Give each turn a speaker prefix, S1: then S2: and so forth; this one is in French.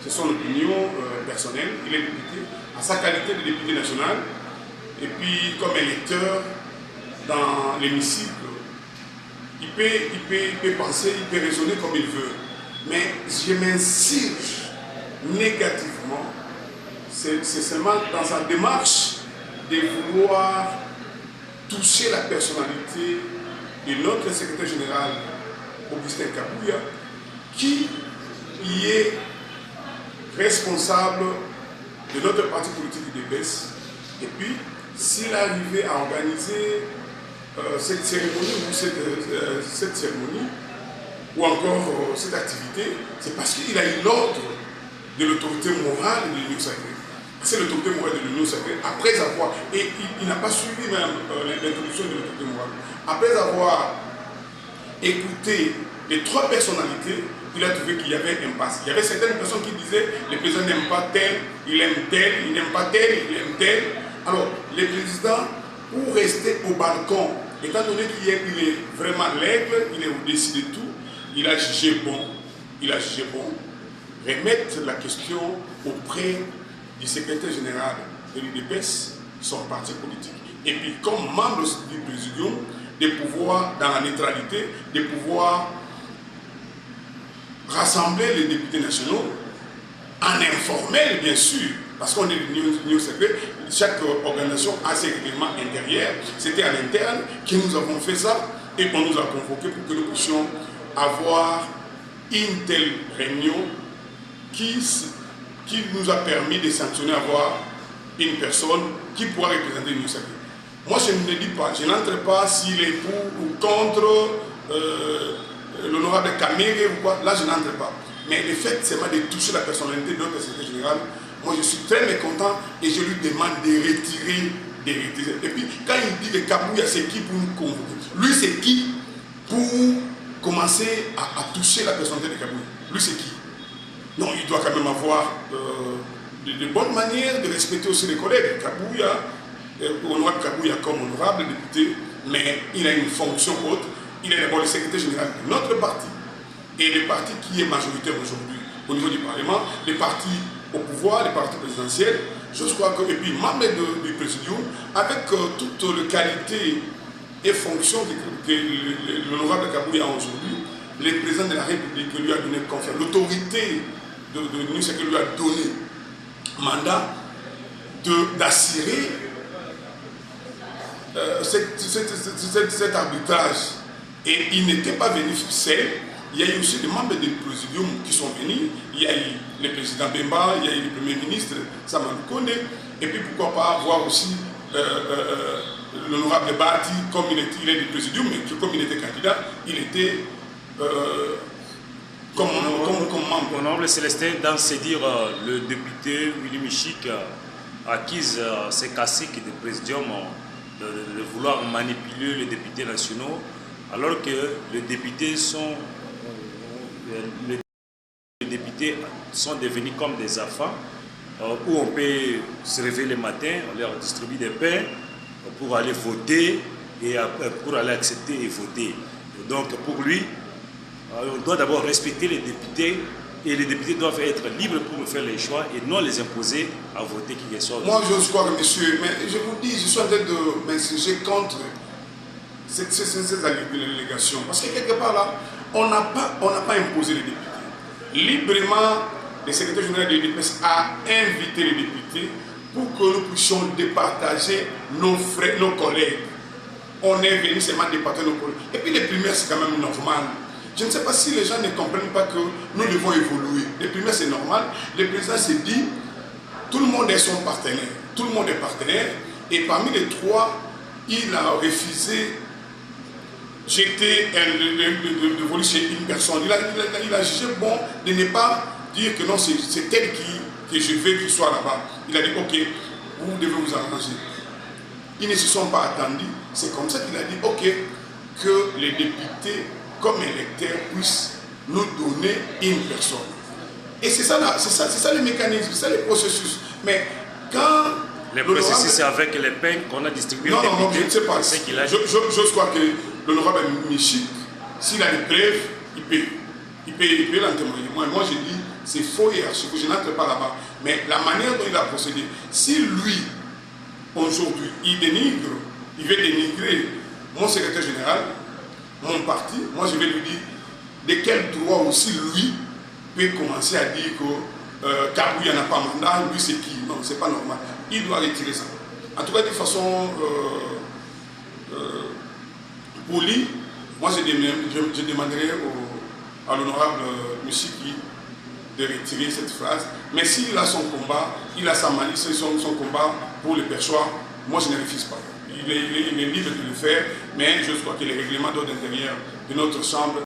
S1: c'est son opinion personnelle, il est député, à sa qualité de député national, et puis comme électeur dans l'hémicycle, il peut penser, il peut raisonner comme il veut. Mais je m'insurge négativement, c'est seulement dans sa démarche de vouloir toucher la personnalité de notre secrétaire général, Augustin Kabouya, qui y est responsable de notre parti politique UDPS. Et puis, s'il arrivait à organiser cette cérémonie ou encore cette activité, c'est parce qu'il a eu l'ordre de l'autorité morale de l'Union sacrée. C'est l'autorité morale de l'Union sacrée, après avoir, et il n'a pas suivi même l'introduction de l'autorité morale, après avoir écouté les trois personnalités, il a trouvé qu'il y avait un impasse. Il y avait certaines personnes qui disaient le président n'aime pas tel, il aime tel, il n'aime pas tel, il aime tel. Alors, le président, pour rester au balcon, étant donné qu'il est vraiment l'aigle, il est au-dessus de tout, il a jugé bon, remettre la question auprès du secrétaire général de l'UDPS, son parti politique. Et puis, comme membre du présidium, de pouvoir, dans la neutralité, de pouvoir rassembler les députés nationaux, en informel bien sûr, parce qu'on est l'Union sacrée, chaque organisation a ses règlements intérieurs, c'était à l'interne que nous avons fait ça, et qu'on nous a convoqués pour que nous puissions avoir une telle réunion qui nous a permis de sanctionner, avoir une personne qui pourra représenter l'Union sacrée. Moi, je ne le dis pas, je n'entre pas s'il est pour ou contre l'honorable Kamere ou quoi, là je n'entre pas. Mais le fait seulement de toucher la personnalité de notre secrétaire général, moi je suis très mécontent et je lui demande de retirer. Et puis quand il dit que Kabouya c'est qui pour nous convoquer, lui c'est qui pour commencer à toucher la personnalité de Kabouya? Lui c'est qui? Non, il doit quand même avoir de bonnes manières de respecter aussi les collègues. Kabouya, honorable Kabouya comme honorable député, mais il a une fonction haute. Il est d'abord le secrétaire général de notre parti. Et le parti qui est majoritaire aujourd'hui au niveau du Parlement, les partis au pouvoir, les partis présidentiels, je crois que, et puis membre du présidium, avec toutes les qualités et fonctions que l'honorable Kabouya a aujourd'hui, le président de la République lui a donné confiance, l'autorité de l'Union sacrée lui a donné mandat d'assurer cet arbitrage. Et il n'était pas venu seul. Il y a eu aussi des membres du présidium qui sont venus. Il y a eu le président Bemba, il y a eu le premier ministre Samadou Kone. Et puis pourquoi pas voir aussi l'honorable Bati, comme il est du présidium, mais comme il était candidat, il était comme membre.
S2: Honorable Célestin, dans ce dire, le député Willy Michik accuse ces classiques du présidium de vouloir manipuler les députés nationaux, alors que les députés sont devenus comme des enfants, où on peut se réveiller le matin, on leur distribue des pains pour aller voter et pour aller accepter et voter. Donc pour lui, on doit d'abord respecter les députés, et les députés doivent être libres pour faire les choix et non les imposer à voter qui que soit.
S1: Moi je crois que monsieur, mais je vous dis, je suis en train de m'insurger contre cette allégation. Parce que quelque part là, on n'a pas imposé les députés. Librement, le secrétaire général de l'UDPS a invité les députés pour que nous puissions départager nos frères, nos collègues. On est venu seulement départager nos collègues. Et puis les primaires, c'est quand même normal. Je ne sais pas si les gens ne comprennent pas que nous devons évoluer. Les primaires, c'est normal. Le président s'est dit, tout le monde est son partenaire. Tout le monde est partenaire. Et parmi les trois, il a refusé jeter le volet chez une personne. Il a jugé bon de ne pas dire que non, c'est elle que je veux qu'il soit là-bas. Il a dit, ok, vous devez vous arranger. Ils ne se sont pas attendus. C'est comme ça qu'il a dit, ok, que les députés, comme électeurs, puissent nous donner une personne. Et c'est ça le mécanisme, c'est ça le processus. Mais quand...
S2: Le processus, c'est avec les pains qu'on a distribués aux députés.
S1: Non, je ne sais pas. Je crois que l'honorable Michik, s'il a des preuves, il peut l'en témoigner. Moi, je dis, c'est faux et archi-faux, je n'entre pas là-bas. Mais la manière dont il a procédé, si lui, aujourd'hui, il veut dénigrer mon secrétaire général, mon parti, moi je vais lui dire de quel droit aussi lui peut commencer à dire que Kabouya n'a pas mandat, lui c'est qui? Non, c'est pas normal. Il doit retirer ça. En tout cas, de façon polie, moi je demanderai à l'honorable Moussiki de retirer cette phrase. Mais s'il a son combat, il a sa malice, son combat pour le perchoir, moi je ne refuse pas. Il est libre de le faire, mais je crois que les règlements d'ordre intérieur de notre chambre